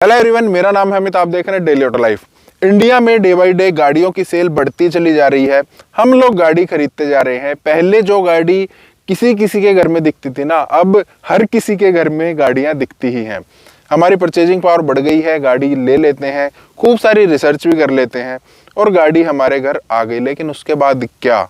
Hello everyone, मेरा नाम है अमित। आप देख रहे हैं डेली ऑटो लाइफ। इंडिया में डे बाय डे गाड़ियों की सेल बढ़ती चली जा रही है। हम लोग गाड़ी खरीदते जा रहे हैं। पहले जो गाड़ी किसी किसी के घर में दिखती थी ना, अब हर किसी के घर में गाड़ियां दिखती ही हैं। हमारी परचेजिंग पावर बढ़ गई है, गाड़ी ले लेते हैं, खूब सारी रिसर्च भी कर लेते हैं और गाड़ी हमारे घर आ गई। लेकिन उसके बाद क्या?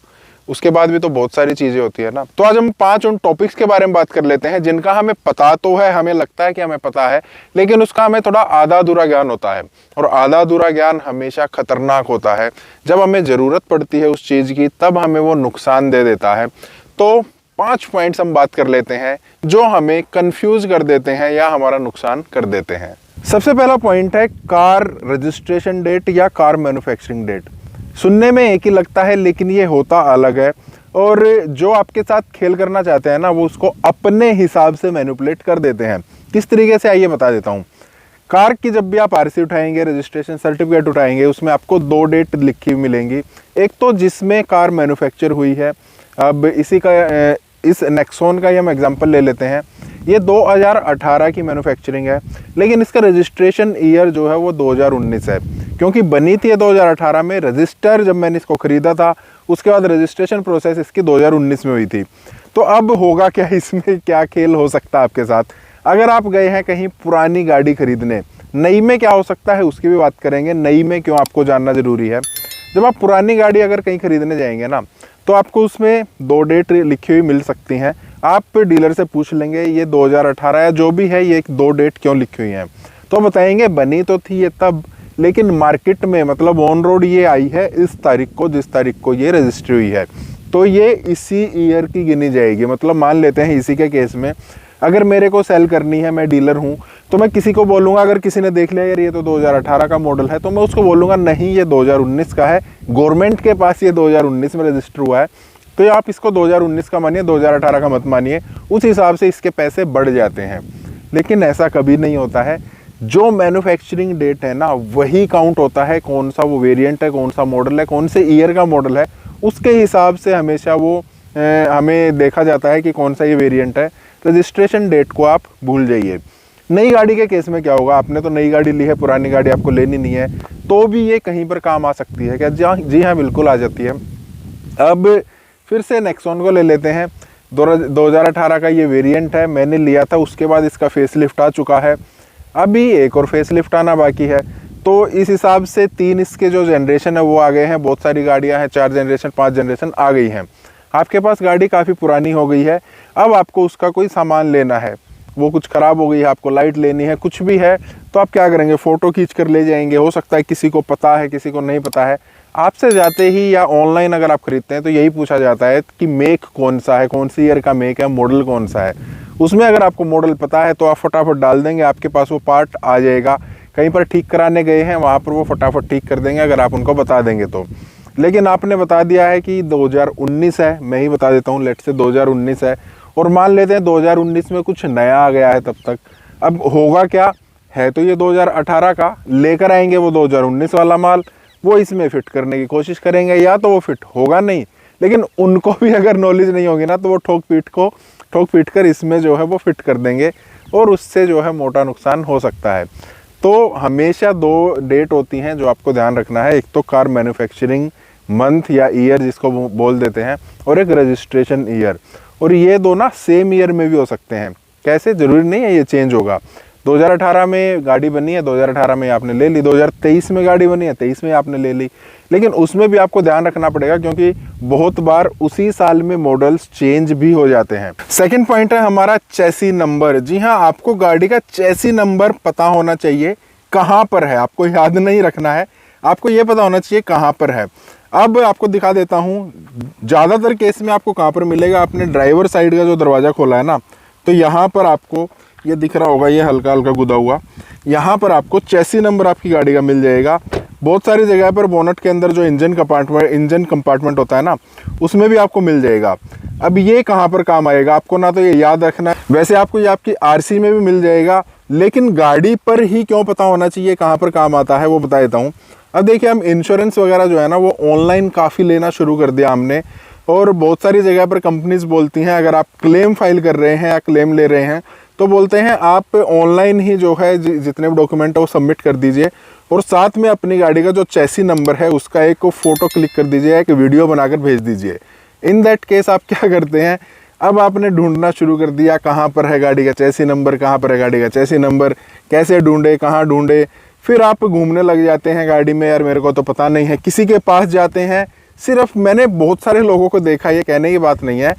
उसके बाद भी तो बहुत सारी चीजें होती है ना। तो आज हम 5 उन टॉपिक्स के बारे में बात कर लेते हैं जिनका हमें पता तो है, हमें लगता है कि हमें पता है, लेकिन उसका हमें थोड़ा आधा अधूरा ज्ञान होता है। और आधा अधूरा ज्ञान हमेशा खतरनाक होता है। जब हमें जरूरत पड़ती है उस चीज की, तब हमें वो नुकसान दे देता है। तो 5 पॉइंट्स हम बात कर लेते हैं जो हमें कंफ्यूज कर देते हैं या हमारा नुकसान कर देते हैं। सबसे पहला पॉइंट है कार रजिस्ट्रेशन डेट या कार मैन्युफैक्चरिंग डेट। सुनने में एक ही लगता है, लेकिन ये होता अलग है। और जो आपके साथ खेल करना चाहते हैं ना, वो उसको अपने हिसाब से मैनिपुलेट कर देते हैं। किस तरीके से, आइए बता देता हूँ। कार की जब भी आप आरसी उठाएंगे, रजिस्ट्रेशन सर्टिफिकेट उठाएंगे, उसमें आपको 2 डेट लिखी हुई मिलेंगी। एक तो जिसमें कार मैन्युफैक्चर हुई है। अब इस नेक्सॉन का ही हम एग्जांपल ले लेते हैं। ये 2018 की मैन्युफैक्चरिंग है, लेकिन इसका रजिस्ट्रेशन ईयर जो है वो 2019 है, क्योंकि बनी थी 2018 में। रजिस्टर जब मैंने इसको खरीदा था, उसके बाद रजिस्ट्रेशन प्रोसेस इसकी 2019 में हुई थी। तो अब होगा क्या, इसमें क्या खेल हो सकता है आपके साथ? अगर आप गए हैं कहीं पुरानी गाड़ी खरीदने, नई में क्या हो सकता है उसकी भी बात करेंगे। नई में क्यों आपको जानना जरूरी है। जब आप पुरानी गाड़ी अगर कहीं खरीदने जाएंगे ना, तो आपको उसमें 2 डेट लिखी हुई मिल सकती हैं। आप डीलर से पूछ लेंगे ये 2018 या जो भी है, ये 2 डेट क्यों लिखी हुई हैं, तो बताएंगे बनी तो थी ये तब, लेकिन मार्केट में मतलब ऑन रोड ये आई है इस तारीख को, जिस तारीख को ये रजिस्ट्री हुई है, तो ये इसी ईयर की गिनी जाएगी। मतलब मान लेते हैं इसी के केस में, अगर मेरे को सेल करनी है, मैं डीलर हूँ, तो मैं किसी को बोलूँगा, अगर किसी ने देख लिया यार ये तो 2018 का मॉडल है, तो मैं उसको बोलूँगा नहीं ये 2019 का है, गवर्नमेंट के पास ये 2019 में रजिस्टर हुआ है, तो आप इसको 2019 का मानिए, 2018 का मत मानिए। उस हिसाब से इसके पैसे बढ़ जाते हैं। लेकिन ऐसा कभी नहीं होता है। जो मैन्युफैक्चरिंग डेट है ना, वही काउंट होता है। कौन सा वो वेरिएंट है, कौन सा मॉडल है, कौन से ईयर का मॉडल है, उसके हिसाब से हमेशा वो हमें देखा जाता है कि कौन सा ये वेरिएंट है। रजिस्ट्रेशन डेट को आप भूल जाइए। नई गाड़ी के केस में क्या होगा, आपने तो नई गाड़ी ली है, पुरानी गाड़ी आपको लेनी नहीं है, तो भी ये कहीं पर काम आ सकती है क्या? जी हाँ, बिल्कुल आ जाती है। अब फिर से नेक्सॉन को ले लेते हैं। 2018 का ये वेरिएंट है, मैंने लिया था, उसके बाद इसका फेसलिफ्ट आ चुका है, अभी एक और फेसलिफ्ट आना बाकी है। तो इस हिसाब से 3 इसके जो जनरेशन है वो आ गए हैं। बहुत सारी गाड़ियां हैं, 4 जनरेशन 5 जनरेशन आ गई हैं। आपके पास गाड़ी काफ़ी पुरानी हो गई है, अब आपको उसका कोई सामान लेना है, वो कुछ ख़राब हो गई है, आपको लाइट लेनी है, कुछ भी है, तो आप क्या करेंगे? फ़ोटो खींच कर ले जाएंगे। हो सकता है किसी को पता है, किसी को नहीं पता है। आपसे जाते ही या ऑनलाइन अगर आप खरीदते हैं तो यही पूछा जाता है कि मेक कौन सा है, कौन सी ईयर का मेक है, मॉडल कौन सा है। उसमें अगर आपको मॉडल पता है तो आप फटाफट डाल देंगे, आपके पास वो पार्ट आ जाएगा। कहीं पर ठीक कराने गए हैं, वहाँ पर वो फटाफट ठीक कर देंगे अगर आप उनको बता देंगे तो। लेकिन आपने बता दिया है कि 2019 है, मैं ही बता देता हूँ, लेट से 2019 है, और मान लेते हैं 2019 में कुछ नया आ गया है तब तक। अब होगा क्या है, तो ये 2018 का लेकर आएंगे वो 2019 वाला माल, वो इसमें फिट करने की कोशिश करेंगे, या तो वो फिट होगा नहीं। लेकिन उनको भी अगर नॉलेज नहीं होगी ना, तो वो ठोक पीट कर इसमें जो है वो फिट कर देंगे, और उससे जो है मोटा नुकसान हो सकता है। तो हमेशा 2 डेट होती हैं जो आपको ध्यान रखना है। एक तो कार मैन्युफैक्चरिंग मंथ या ईयर जिसको बोल देते हैं, और एक रजिस्ट्रेशन ईयर। और ये 2 ना सेम ईयर में भी हो सकते हैं। कैसे? जरूरी नहीं है ये चेंज होगा। 2018 में गाड़ी बनी है, 2018 में आपने ले ली, 2023 में गाड़ी बनी है, 23 में आपने ले ली। लेकिन उसमें भी आपको ध्यान रखना पड़ेगा, क्योंकि बहुत बार उसी साल में मॉडल्स चेंज भी हो जाते हैं। सेकंड पॉइंट है हमारा चेसी नंबर। जी हाँ, आपको गाड़ी का चेसी नंबर पता होना चाहिए, कहाँ पर है। आपको याद नहीं रखना है, आपको ये पता होना चाहिए कहाँ पर है। अब आपको दिखा देता हूँ, ज़्यादातर केस में आपको कहाँ पर मिलेगा। आपने ड्राइवर साइड का जो दरवाज़ा खोला है ना, तो यहाँ पर आपको ये दिख रहा होगा, ये हल्का हल्का गुदा हुआ, यहाँ पर आपको चेसी नंबर आपकी गाड़ी का मिल जाएगा। बहुत सारी जगह पर बोनट के अंदर जो इंजन कंपार्टमेंट होता है ना, उसमें भी आपको मिल जाएगा। अब ये कहाँ पर काम आएगा, आपको ना तो ये याद रखना है, वैसे आपको ये आपकी आरसी में भी मिल जाएगा, लेकिन गाड़ी पर ही क्यों पता होना चाहिए कहाँ पर काम आता है, वो बता देता हूँ। अब देखिए, हम इंश्योरेंस वगैरह जो है ना, वो ऑनलाइन काफ़ी लेना शुरू कर दिया हमने। और बहुत सारी जगह पर कंपनीज बोलती हैं अगर आप क्लेम फाइल कर रहे हैं या क्लेम ले रहे हैं तो बोलते हैं आप ऑनलाइन ही जो है जितने भी डॉक्यूमेंट है वो सबमिट कर दीजिए और साथ में अपनी गाड़ी का जो चैसी नंबर है उसका एक फ़ोटो क्लिक कर दीजिए, एक वीडियो बनाकर भेज दीजिए। इन दैट केस आप क्या करते हैं, अब आपने ढूंढना शुरू कर दिया कहाँ पर है गाड़ी का चैसी नंबर, कहाँ पर है गाड़ी का चैसी नंबर, कैसे ढूंढे, कहाँ ढूंढे। फिर आप घूमने लग जाते हैं गाड़ी में, यार मेरे को तो पता नहीं है, किसी के पास जाते हैं। सिर्फ मैंने बहुत सारे लोगों को देखा, ये कहने की बात नहीं है,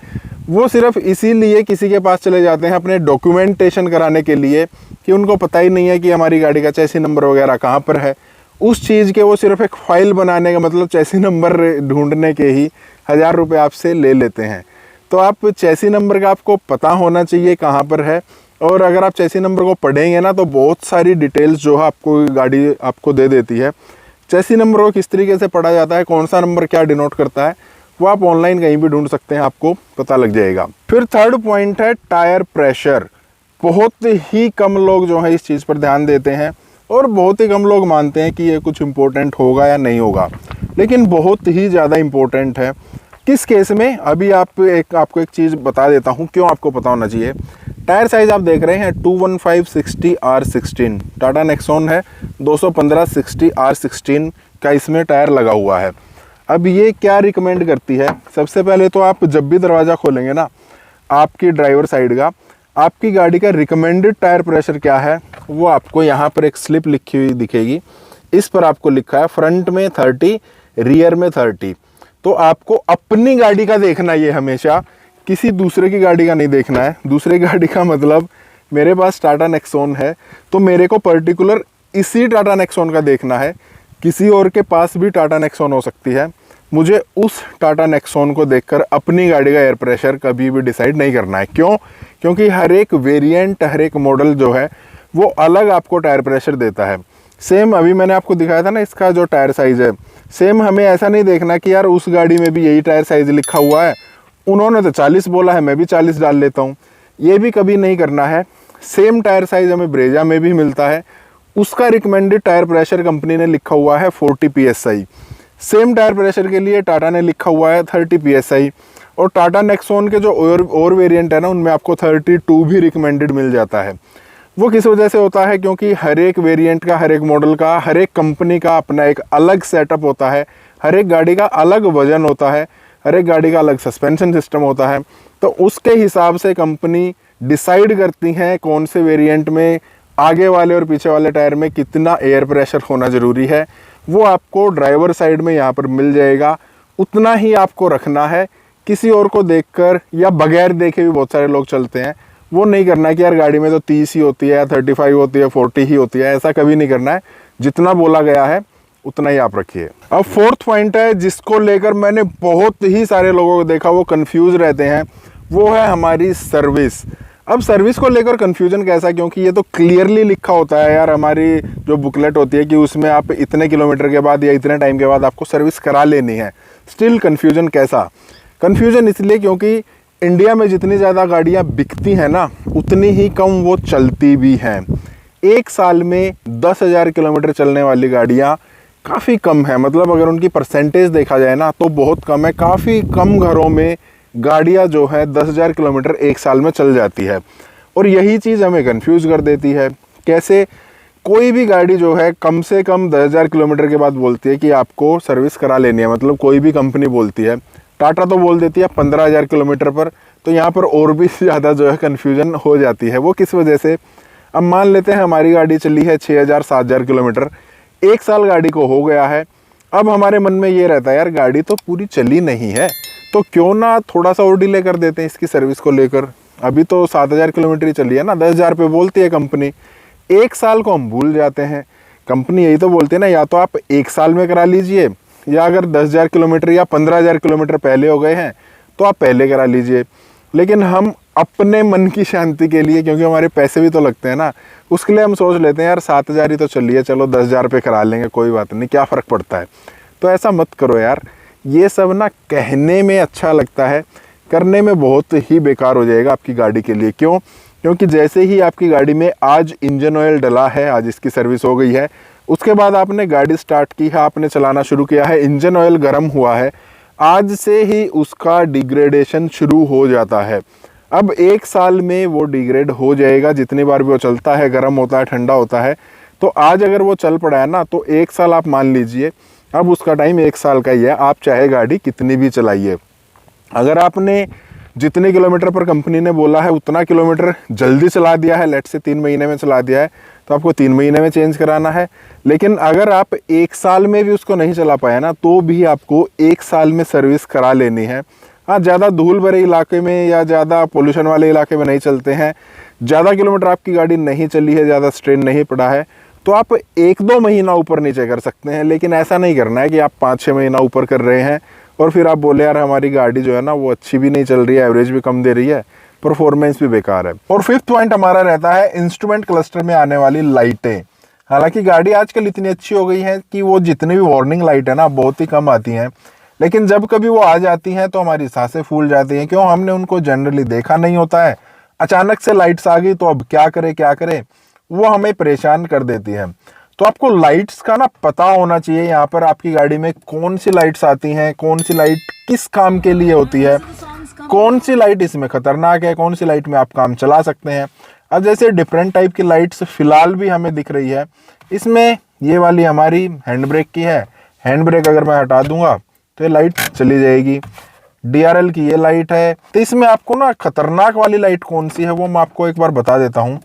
वो सिर्फ इसीलिए किसी के पास चले जाते हैं अपने डॉक्यूमेंटेशन कराने के लिए कि उनको पता ही नहीं है कि हमारी गाड़ी का चैसी नंबर वगैरह कहाँ पर है। उस चीज़ के वो सिर्फ एक फाइल बनाने का मतलब चैसी नंबर ढूंढने के ही 1000 रुपये आपसे ले लेते हैं। तो आप चैसी नंबर का आपको पता होना चाहिए कहाँ पर है, और अगर आप चैसी नंबर को पढ़ेंगे ना तो बहुत सारी डिटेल्स जो है आपको गाड़ी आपको दे देती है। चैसी नंबर को किस तरीके से पढ़ा जाता है, कौन सा नंबर क्या डिनोट करता है, वो आप ऑनलाइन कहीं भी ढूंढ सकते हैं, आपको पता लग जाएगा। फिर थर्ड पॉइंट है टायर प्रेशर। बहुत ही कम लोग जो है इस चीज़ पर ध्यान देते हैं और बहुत ही कम लोग मानते हैं कि ये कुछ इम्पोर्टेंट होगा या नहीं होगा, लेकिन बहुत ही ज़्यादा इम्पोर्टेंट है। किस केस में, अभी आपको एक चीज़ बता देता हूँ क्यों आपको पता होना चाहिए। टायर साइज़ आप देख रहे हैं 215/60R16, टाटा नेक्सॉन है 215/60R16 का इसमें टायर लगा हुआ है। अब ये क्या रिकमेंड करती है, सबसे पहले तो आप जब भी दरवाज़ा खोलेंगे ना आपकी ड्राइवर साइड का, आपकी गाड़ी का रिकमेंडेड टायर प्रेशर क्या है वो आपको यहाँ पर एक स्लिप लिखी हुई दिखेगी। इस पर आपको लिखा है फ्रंट में 30, रियर में 30। तो आपको अपनी गाड़ी का देखना है, ये हमेशा किसी दूसरे की गाड़ी का नहीं देखना है। दूसरे गाड़ी का मतलब मेरे पास टाटा नेक्सॉन है तो मेरे को पर्टिकुलर इसी टाटा नेक्सॉन का देखना है, किसी और के पास भी टाटा नेक्सॉन हो सकती है। मुझे उस टाटा नेक्सॉन को देखकर अपनी गाड़ी का एयर प्रेशर कभी भी डिसाइड नहीं करना है। क्यों? क्योंकि हर एक वेरिएंट, हर एक मॉडल जो है वो अलग आपको टायर प्रेशर देता है। सेम अभी मैंने आपको दिखाया था ना इसका जो टायर साइज़ है, सेम हमें ऐसा नहीं देखना कि यार उस गाड़ी में भी यही टायर साइज़ लिखा हुआ है, उन्होंने तो 40 बोला है मैं भी 40 डाल लेता हूँ, ये भी कभी नहीं करना है। सेम टायर साइज़ हमें ब्रेजा में भी मिलता है, उसका रिकमेंडेड टायर प्रेशर कंपनी ने लिखा हुआ है 40 PSI। सेम टायर प्रेशर के लिए टाटा ने लिखा हुआ है 30 PSI। और टाटा नेक्सॉन के जो और वेरिएंट है ना उनमें आपको 32 भी रिकमेंडेड मिल जाता है। वो किस वजह से होता है, क्योंकि हर एक वेरिएंट का, हर एक मॉडल का, हर एक कंपनी का अपना एक अलग सेटअप होता है, हर एक गाड़ी का अलग वजन होता है, हर एक गाड़ी का अलग सस्पेंशन सिस्टम होता है। तो उसके हिसाब से कंपनी डिसाइड करती हैं कौन से वेरिएंट में आगे वाले और पीछे वाले टायर में कितना एयर प्रेशर होना ज़रूरी है। वो आपको ड्राइवर साइड में यहाँ पर मिल जाएगा, उतना ही आपको रखना है। किसी और को देखकर या बगैर देखे भी बहुत सारे लोग चलते हैं, वो नहीं करना कि यार गाड़ी में तो 30 ही होती है या 35 होती है, 40 ही होती है, ऐसा कभी नहीं करना है। जितना बोला गया है उतना ही आप रखिए। अब फोर्थ पॉइंट है जिसको लेकर मैंने बहुत ही सारे लोगों को देखा वो कंफ्यूज रहते हैं, वो है हमारी सर्विस। अब सर्विस को लेकर कंफ्यूजन कैसा, क्योंकि ये तो क्लियरली लिखा होता है यार, हमारी जो बुकलेट होती है कि उसमें आप इतने किलोमीटर के बाद या इतने टाइम के बाद आपको सर्विस करा लेनी है। स्टिल कंफ्यूजन कैसा? कंफ्यूजन इसलिए क्योंकि इंडिया में जितनी ज़्यादा गाड़ियाँ बिकती हैं ना उतनी ही कम वो चलती भी हैं। एक साल में 10,000 किलोमीटर चलने वाली गाड़ियाँ काफ़ी कम है, मतलब अगर उनकी परसेंटेज देखा जाए ना तो बहुत कम है। काफ़ी कम घरों में गाड़ियाँ जो है 10,000 किलोमीटर एक साल में चल जाती है, और यही चीज़ हमें कंफ्यूज कर देती है। कैसे? कोई भी गाड़ी जो है कम से कम 10,000 किलोमीटर के बाद बोलती है कि आपको सर्विस करा लेनी है, मतलब कोई भी कंपनी बोलती है। टाटा तो बोल देती है 15,000 किलोमीटर पर, तो यहाँ पर और भी ज़्यादा जो है कन्फ्यूजन हो जाती है। वो किस वजह से? अब मान लेते हैं हमारी गाड़ी चली है 6,000-7,000 किलोमीटर, एक साल गाड़ी को हो गया है। अब हमारे मन में ये रहता है यार गाड़ी तो पूरी चली नहीं है, तो क्यों ना थोड़ा सा और डिले कर देते हैं इसकी सर्विस को लेकर। अभी तो 7,000 किलोमीटर ही चली है ना, 10,000 पे बोलती है कंपनी, एक साल को हम भूल जाते हैं। कंपनी यही तो बोलती है ना, या तो आप एक साल में करा लीजिए, या अगर 10,000 किलोमीटर या 15,000 किलोमीटर पहले हो गए हैं तो आप पहले करा लीजिए। लेकिन हम अपने मन की शांति के लिए, क्योंकि हमारे पैसे भी तो लगते हैं ना, उसके लिए हम सोच लेते हैं यार 7,000 ही तो चलिए, चलो 10,000 पे करा लेंगे, कोई बात नहीं, क्या फ़र्क पड़ता है। तो ऐसा मत करो यार, ये सब ना कहने में अच्छा लगता है, करने में बहुत ही बेकार हो जाएगा आपकी गाड़ी के लिए। क्यों? क्योंकि जैसे ही आपकी गाड़ी में आज इंजन ऑयल डला है, आज इसकी सर्विस हो गई है, उसके बाद आपने गाड़ी स्टार्ट की है, आपने चलाना शुरू किया है, इंजन ऑयल गर्म हुआ है, आज से ही उसका डिग्रेडेशन शुरू हो जाता है। अब 1 साल में वो डिग्रेड हो जाएगा, जितनी बार भी वो चलता है, गर्म होता है, ठंडा होता है। तो आज अगर वो चल पड़ा है ना, तो 1 साल आप मान लीजिए, अब उसका टाइम 1 साल का ही है। आप चाहे गाड़ी कितनी भी चलाइए, अगर आपने जितने किलोमीटर पर कंपनी ने बोला है उतना किलोमीटर जल्दी चला दिया है, लेट से 3 महीने में चला दिया है, तो आपको 3 महीने में चेंज कराना है। लेकिन अगर आप 1 साल में भी उसको नहीं चला पाए ना, तो भी आपको 1 साल में सर्विस करा लेनी है। हाँ, ज़्यादा धूल भरे इलाके में या ज़्यादा पोल्यूशन वाले इलाके में नहीं चलते हैं, ज़्यादा किलोमीटर आपकी गाड़ी नहीं चली है, ज़्यादा स्ट्रेन नहीं पड़ा है, तो आप 1-2 महीना ऊपर नीचे कर सकते हैं। लेकिन ऐसा नहीं करना है कि आप 5-6 महीना ऊपर कर रहे हैं और फिर आप बोले यार हमारी गाड़ी जो है ना वो अच्छी भी नहीं चल रही है, एवरेज भी कम दे रही है, परफॉर्मेंस भी बेकार है। और 5th पॉइंट हमारा रहता है इंस्ट्रूमेंट क्लस्टर में आने वाली लाइटें। हालांकि गाड़ी आजकल इतनी अच्छी हो गई है कि वो जितनी भी वार्निंग लाइट है ना बहुत ही कम आती हैं, लेकिन जब कभी वो आ जाती हैं तो हमारी सांसें फूल जाती हैं। क्यों? हमने उनको जनरली देखा नहीं होता है। अचानक से लाइट्स आ गई तो अब क्या करे, वो हमें परेशान कर देती है। तो आपको लाइट्स का ना पता होना चाहिए, यहाँ पर आपकी गाड़ी में कौन सी लाइट्स आती हैं, कौन सी लाइट किस काम के लिए होती है, कौन सी लाइट इसमें खतरनाक है, कौन सी लाइट में आप काम चला सकते हैं। अब जैसे डिफरेंट टाइप की लाइट्स फिलहाल भी हमें दिख रही है। इसमें ये वाली हमारी हैंड ब्रेक की है, हैंड ब्रेक अगर मैं हटा दूंगा तो ये लाइट चली जाएगी। DRL की ये लाइट है। तो इसमें आपको ना खतरनाक वाली लाइट कौन सी है वो मैं आपको एक बार बता देता हूँ।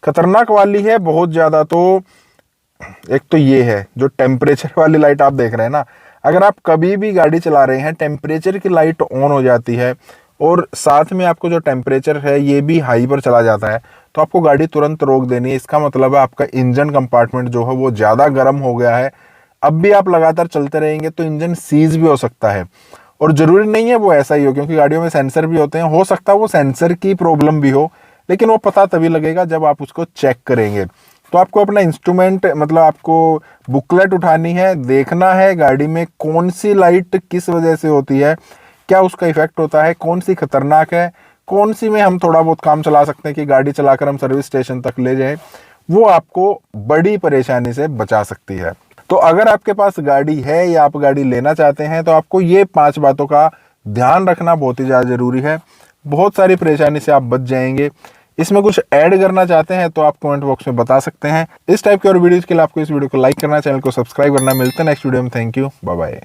खतरनाक वाली है बहुत ज़्यादा, तो एक तो ये है जो टेम्परेचर वाली लाइट आप देख रहे हैं ना, अगर आप कभी भी गाड़ी चला रहे हैं, टेम्परेचर की लाइट ऑन हो जाती है और साथ में आपको जो टेम्परेचर है ये भी हाई पर चला जाता है, तो आपको गाड़ी तुरंत रोक देनी है। इसका मतलब है आपका इंजन कंपार्टमेंट जो है वो ज़्यादा गर्म हो गया है। अब भी आप लगातार चलते रहेंगे तो इंजन सीज भी हो सकता है, और ज़रूरी नहीं है वो ऐसा ही हो, क्योंकि गाड़ियों में सेंसर भी होते हैं। हो सकता है वो सेंसर की प्रॉब्लम भी हो, लेकिन वो पता तभी लगेगा जब आप उसको चेक करेंगे। तो आपको अपना इंस्ट्रूमेंट मतलब आपको बुकलेट उठानी है, देखना है गाड़ी में कौन सी लाइट किस वजह से होती है, क्या उसका इफेक्ट होता है, कौन सी खतरनाक है, कौन सी में हम थोड़ा बहुत काम चला सकते हैं कि गाड़ी चलाकर हम सर्विस स्टेशन तक ले जाएं, वो आपको बड़ी परेशानी से बचा सकती है। तो अगर आपके पास गाड़ी है या आप गाड़ी लेना चाहते हैं तो आपको ये 5 बातों का ध्यान रखना बहुत ही ज़्यादा ज़रूरी है। बहुत सारी परेशानी से आप बच जाएंगे। इसमें कुछ ऐड करना चाहते हैं तो आप कमेंट बॉक्स में बता सकते हैं। इस टाइप के और वीडियोज़ के लिए आपको इस वीडियो को लाइक करना, चैनल को सब्सक्राइब करना। मिलते हैं नेक्स्ट वीडियो में। Thank you, bye bye.